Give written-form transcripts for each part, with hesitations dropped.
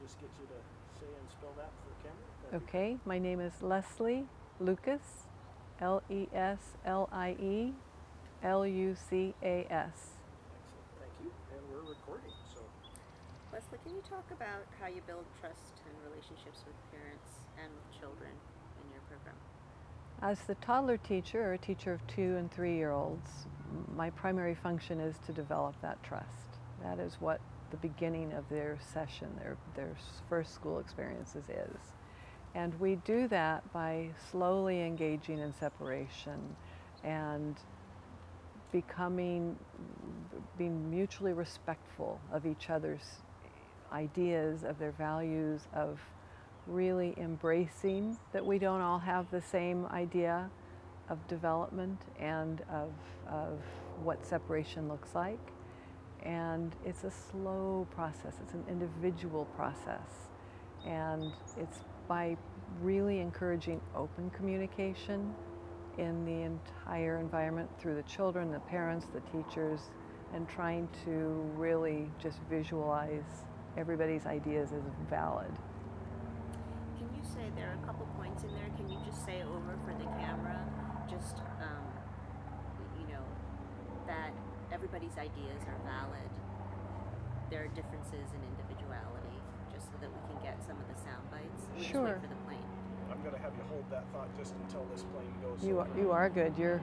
just get you to say and spell that for the camera. Okay, my name is Leslie Lucas, Leslie Lucas. Excellent, thank you. And we're recording, so. Leslie, can you talk about how you build trust and relationships with parents and with children in your program? As the toddler teacher, or a teacher of 2- and 3-year-olds, my primary function is to develop that trust. That is what the beginning of their session, their first school experiences is. And we do that by slowly engaging in separation and being mutually respectful of each other's ideas, of their values, of really embracing that we don't all have the same idea of development and of what separation looks like. And it's a slow process, it's an individual process. And it's by really encouraging open communication in the entire environment through the children, the parents, the teachers, and trying to really just visualize everybody's ideas as valid. Can you say, there are a couple points in there, can you just say over for the camera, just, you know, that everybody's ideas are valid, there are differences in individuality, just so that we can get some of the sound bites? We'll Sure. just wait for the plane. I'm going to have you hold that thought just until this plane goes. You are good. You're.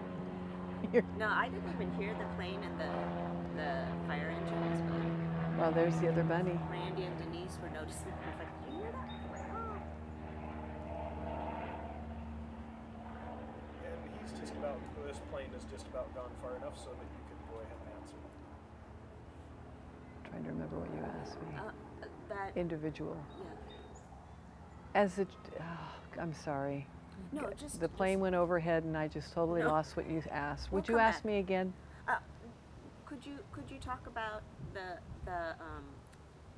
No, I didn't even hear the plane and the fire engines, but. Well, there's the other bunny. Randy and Denise were noticing. I was like, "Did you hear that?" I'm like, "Oh." And he's just about. This plane has just about gone far enough so that you can go ahead and answer. I'm trying to remember what you asked me. That. Individual. Yeah. As a. I'm sorry. No, just the plane went overhead and I just totally lost what you asked. Would you ask me again? Could you talk about the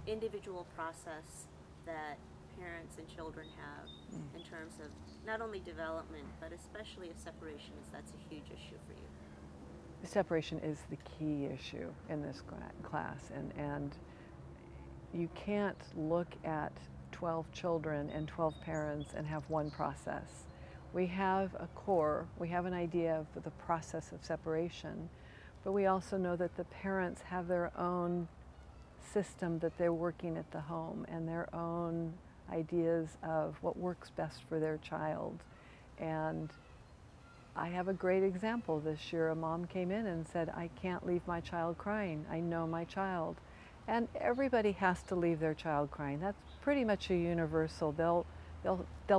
individual process that parents and children have in terms of not only development but especially of separation, as that's a huge issue for you? Separation is the key issue in this class, and you can't look at 12 children and 12 parents and have one process. We have a core, we have an idea of the process of separation, but we also know that the parents have their own system that they're working at the home and their own ideas of what works best for their child. And I have a great example this year. A mom came in and said, I can't leave my child crying. I know my child. And everybody has to leave their child crying. That's pretty much a universal. They'll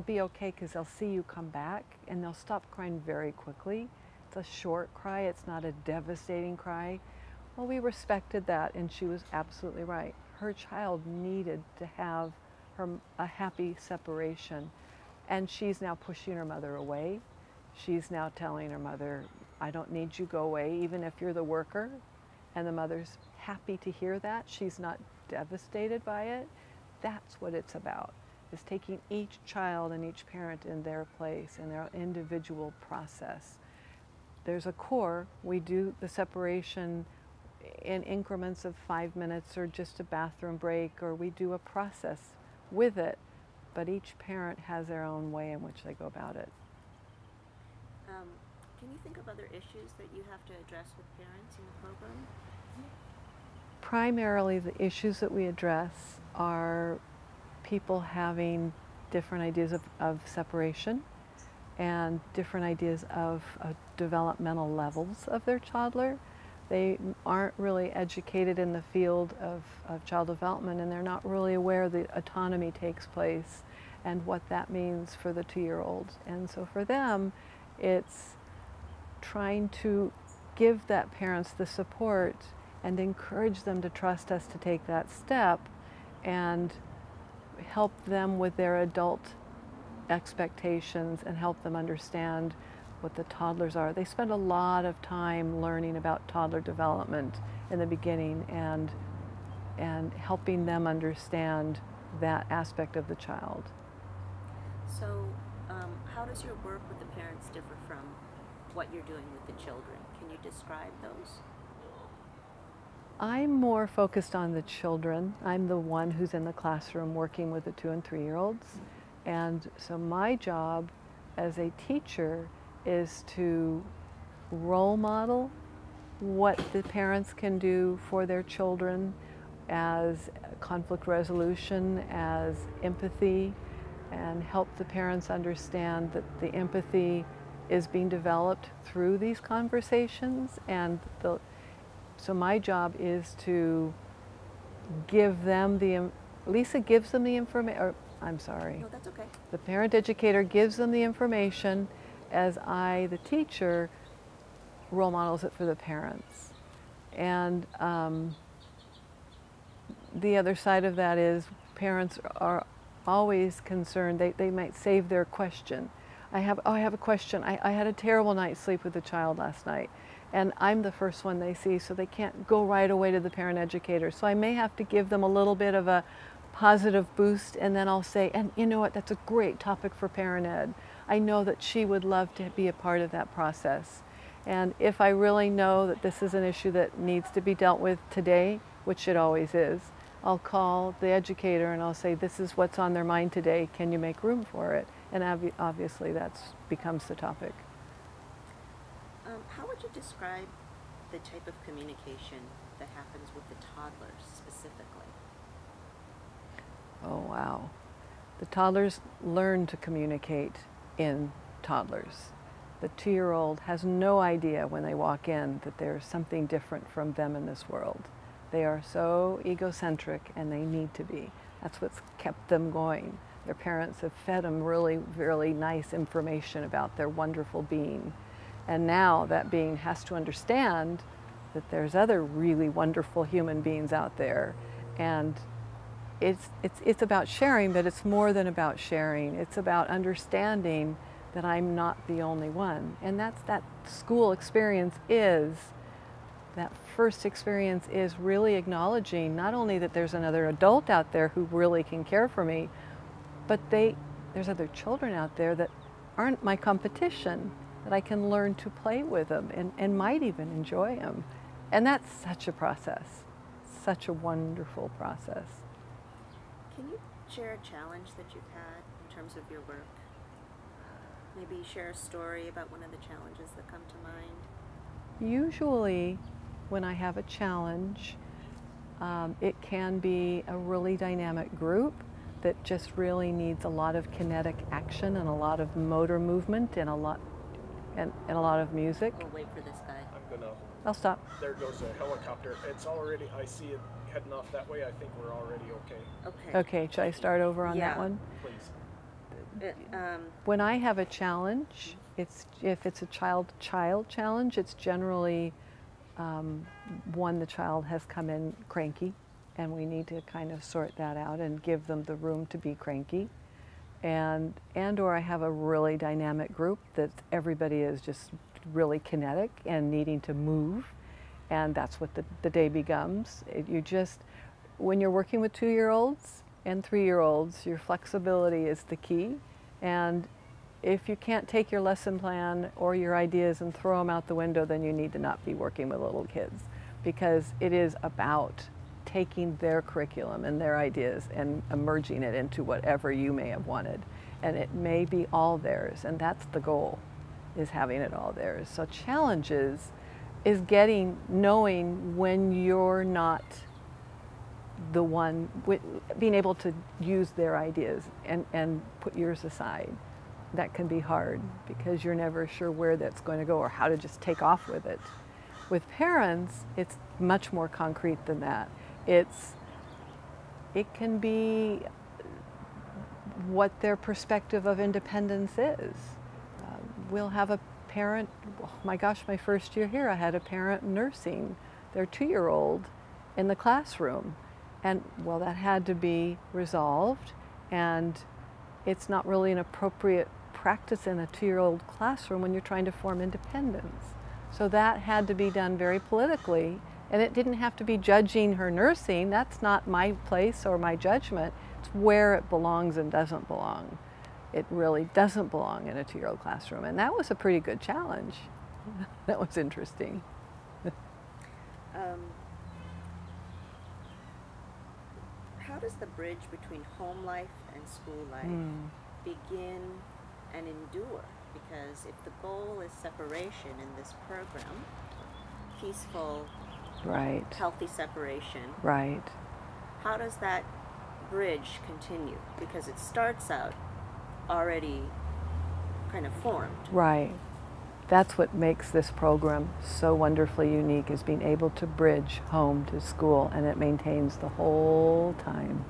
be okay because they'll see you come back and they'll stop crying very quickly. It's a short cry, it's not a devastating cry. Well, we respected that and she was absolutely right. Her child needed to have a happy separation, and she's now pushing her mother away. She's now telling her mother, I don't need you, go away, even if you're the worker. And the mother's happy to hear that. She's not devastated by it. That's what it's about, is taking each child and each parent in their place, in their individual process. There's a core. We do the separation in increments of 5 minutes or just a bathroom break, or we do a process with it, but each parent has their own way in which they go about it. Can you think of other issues that you have to address with parents in the program? Primarily, the issues that we address are people having different ideas of separation and different ideas of developmental levels of their toddler. They aren't really educated in the field of child development, and they're not really aware that autonomy takes place and what that means for the 2-year-old. And so for them, it's trying to give that parents the support and encourage them to trust us to take that step and help them with their adult expectations and help them understand what the toddlers are. They spend a lot of time learning about toddler development in the beginning and helping them understand that aspect of the child. So how does your work with the parents differ from what you're doing with the children? Can you describe those? I'm more focused on the children. I'm the one who's in the classroom working with the 2- and 3-year-olds. And so my job as a teacher is to role model what the parents can do for their children as conflict resolution, as empathy, and help the parents understand that the empathy is being developed through these conversations. And so my job is to give them Lisa gives them the information, or I'm sorry. No, that's okay. The parent educator gives them the information as I, the teacher, role models it for the parents. And the other side of that is parents are always concerned. They might save their question. I have a question. I had a terrible night's sleep with a child last night, and I'm the first one they see, so they can't go right away to the parent educator. So I may have to give them a little bit of a positive boost, and then I'll say, and you know what, that's a great topic for parent ed. I know that she would love to be a part of that process. And if I really know that this is an issue that needs to be dealt with today, which it always is, I'll call the educator and I'll say, this is what's on their mind today, can you make room for it? And obviously that becomes the topic. How would you describe the type of communication that happens with the toddlers specifically? Oh, wow. The toddlers learn to communicate in toddlers. The 2-year-old has no idea when they walk in that there's something different from them in this world. They are so egocentric, and they need to be. That's what's kept them going. Their parents have fed them really, really nice information about their wonderful being. And now that being has to understand that there's other really wonderful human beings out there. And it's about sharing, but it's more than about sharing. It's about understanding that I'm not the only one. And that school experience is, that first experience is really acknowledging not only that there's another adult out there who really can care for me, but there's other children out there that aren't my competition, that I can learn to play with them and might even enjoy them. And that's such a process, such a wonderful process. Can you share a challenge that you've had in terms of your work? Maybe share a story about one of the challenges that come to mind? Usually, when I have a challenge, it can be a really dynamic group that just really needs a lot of kinetic action and a lot of motor movement and a lot of music. We'll wait for this guy. I'll stop. There goes a helicopter. It's already, I see it heading off that way. I think we're already okay. Okay. Okay, should I start over on that one? Please. When I have a challenge, if it's a child challenge, it's generally one, the child has come in cranky, and we need to kind of sort that out and give them the room to be cranky. And or I have a really dynamic group that everybody is just really kinetic and needing to move, and that's what the day becomes. When you're working with 2-year-olds and 3-year-olds, your flexibility is the key. And if you can't take your lesson plan or your ideas and throw them out the window, then you need to not be working with little kids, because it is about taking their curriculum and their ideas and merging it into whatever you may have wanted. And it may be all theirs, and that's the goal, is having it all theirs. So challenges is knowing when you're not the one, being able to use their ideas and put yours aside. That can be hard because you're never sure where that's going to go or how to just take off with it. With parents, it's much more concrete than that. It can be what their perspective of independence is. We'll have a parent, oh my gosh, my first year here, I had a parent nursing their 2-year-old in the classroom. And well, that had to be resolved, and it's not really an appropriate practice in a 2-year-old classroom when you're trying to form independence. So that had to be done very politically, and it didn't have to be judging her nursing. That's not my place or my judgment. It's where it belongs and doesn't belong. It really doesn't belong in a 2-year-old classroom, and that was a pretty good challenge. That was interesting. how does the bridge between home life and school life begin and endure? Because if the goal is separation in this program, peaceful, Right. healthy separation, Right. how does that bridge continue? Because it starts out already kind of formed. Right. That's what makes this program so wonderfully unique, is being able to bridge home to school, and it maintains the whole time.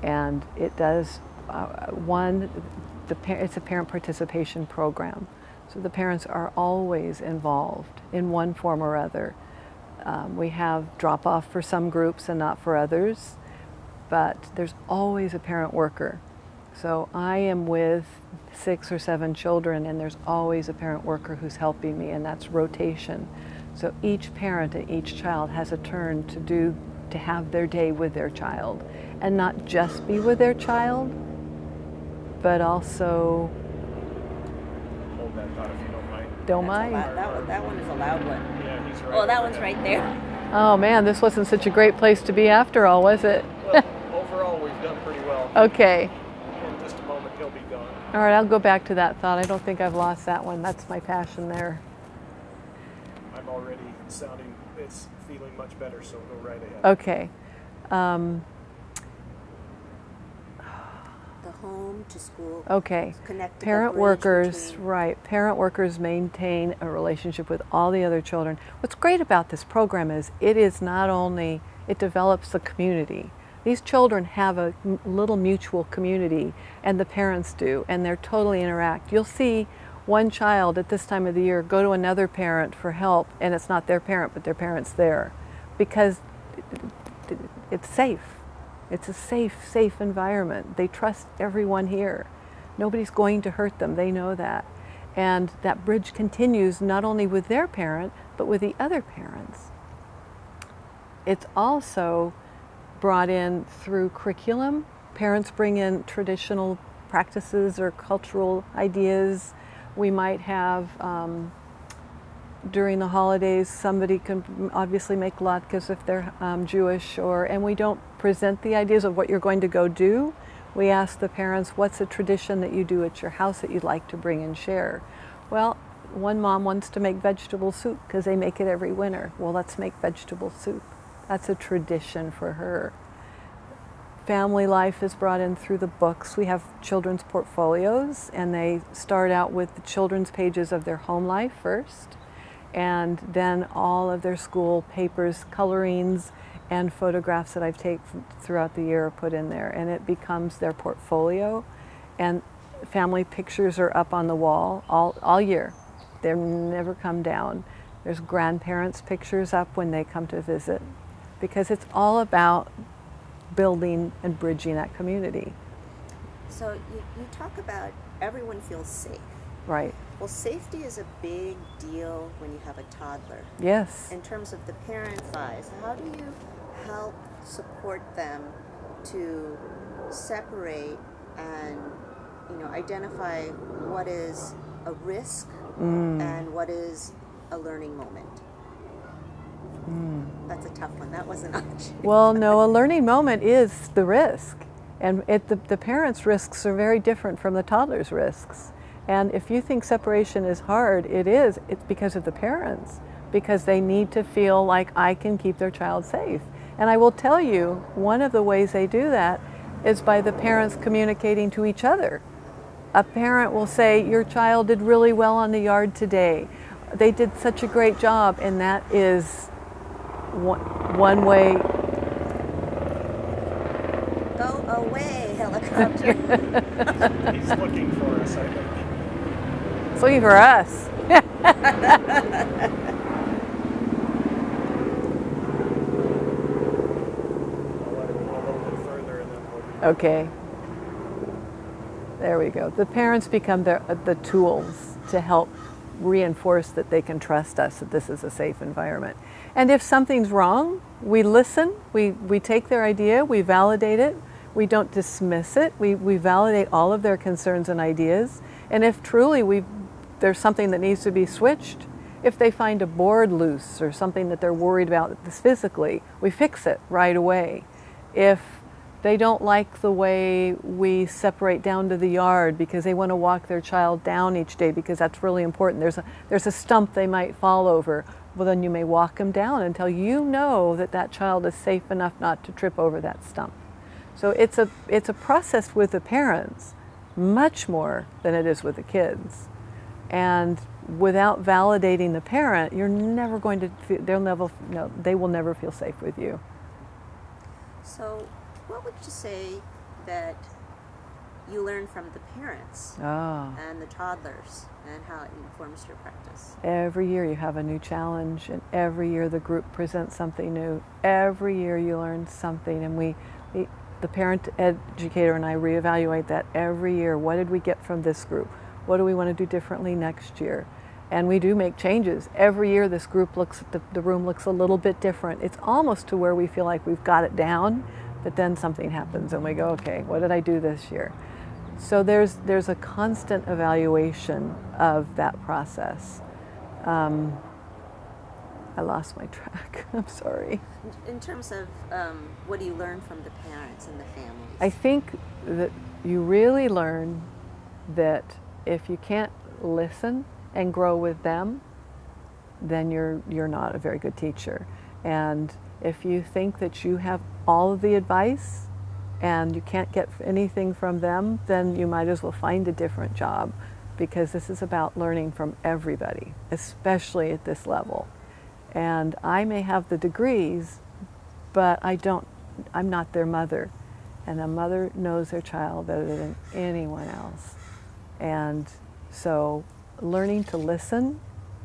And it does, it's a parent participation program. So the parents are always involved in one form or other. We have drop-off for some groups and not for others, but there's always a parent worker. So I am with 6 or 7 children, and there's always a parent worker who's helping me, and that's rotation. So each parent and each child has a turn to have their day with their child, and not just be with their child, but also Hold that thought if you don't mind. don't That's mind. that one is a loud one. Yeah, he's right. Oh, that over one's there. right there. Oh man, this wasn't such a great place to be after all, was it? Well, overall, we've done pretty well. Okay. In just a moment, he'll be gone. All right, I'll go back to that thought. I don't think I've lost that one. That's my passion there. I'm already sounding, it's feeling much better, so go right ahead. Okay. The home to school. Okay. Connect the Parent bridge workers, between- right. Parent workers maintain a relationship with all the other children. What's great about this program is it is not only, it develops the community. These children have a little mutual community, and the parents do, and they're totally interact. You'll see one child at this time of the year go to another parent for help, and it's not their parent, but their parent's there, because it's safe. It's a safe environment. They trust everyone here. Nobody's going to hurt them. They know that. And that bridge continues not only with their parent, but with the other parents. It's also brought in through curriculum. Parents bring in traditional practices or cultural ideas. We might have, during the holidays, somebody can obviously make latkes if they're Jewish, and we don't present the ideas of what you're going to go do. We ask the parents, what's a tradition that you do at your house that you'd like to bring and share? Well, one mom wants to make vegetable soup because they make it every winter. Well, let's make vegetable soup. That's a tradition for her. Family life is brought in through the books. We have children's portfolios, and they start out with the children's pages of their home life first, and then all of their school papers, colorings, and photographs that I've taken throughout the year are put in there, and it becomes their portfolio. And family pictures are up on the wall all year. They never come down. There's grandparents' pictures up when they come to visit, because it's all about building and bridging that community. So you talk about everyone feels safe. Right. Well, safety is a big deal when you have a toddler. Yes. In terms of the parent's eyes, how do you help support them to separate and, identify what is a risk and what is a learning moment? That's a tough one. That wasn't option. Well, no, a learning moment is the risk. And the parents' risks are very different from the toddler's risks. And if you think separation is hard, it is. It's because of the parents, because they need to feel like I can keep their child safe. And I will tell you, one of the ways they do that is by the parents communicating to each other. A parent will say, your child did really well on the yard today. They did such a great job, and that is one way. Go away, helicopter. He's looking for us, I think. It's looking for us. I'll let him go a little bit further, and then we'll be Okay. There we go. The parents become the tools to help reinforce that they can trust us, that this is a safe environment. And if something's wrong, we listen, we take their idea, we validate it, we don't dismiss it, we validate all of their concerns and ideas. And if truly there's something that needs to be switched, if they find a board loose or something that they're worried about physically, we fix it right away. If They don't like the way we separate down to the yard because they want to walk their child down each day because that's really important. There's a stump they might fall over. Well, then you may walk them down until you know that that child is safe enough not to trip over that stump. So it's a process with the parents, much more than it is with the kids. And without validating the parent, you're never going to feel, they will never feel safe with you. So what would you say that you learn from the parents and the toddlers and how it informs your practice? Every year you have a new challenge, and every year the group presents something new. Every year you learn something, and the parent educator and I reevaluate that every year. What did we get from this group? What do we want to do differently next year? And we do make changes. Every year this group the room looks a little bit different. It's almost to where we feel like we've got it down, but then something happens and we go, okay, what did I do this year? So there's a constant evaluation of that process. I lost my track. I'm sorry. In terms of what do you learn from the parents and the families? I think that you really learn that if you can't listen and grow with them, then you're not a very good teacher. And if you think that you have all of the advice and you can't get anything from them, then you might as well find a different job, because this is about learning from everybody, especially at this level. And I may have the degrees, but I'm not their mother. And a mother knows their child better than anyone else. And so learning to listen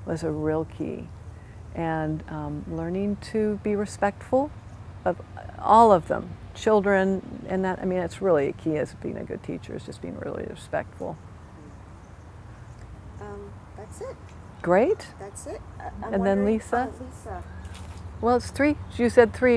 was a real key. And learning to be respectful of all of them, children, and that, I mean, it's really a key as being a good teacher, is just being really respectful. That's it. Great. That's it. And then Lisa? Lisa. Well, it's 3. You said 3.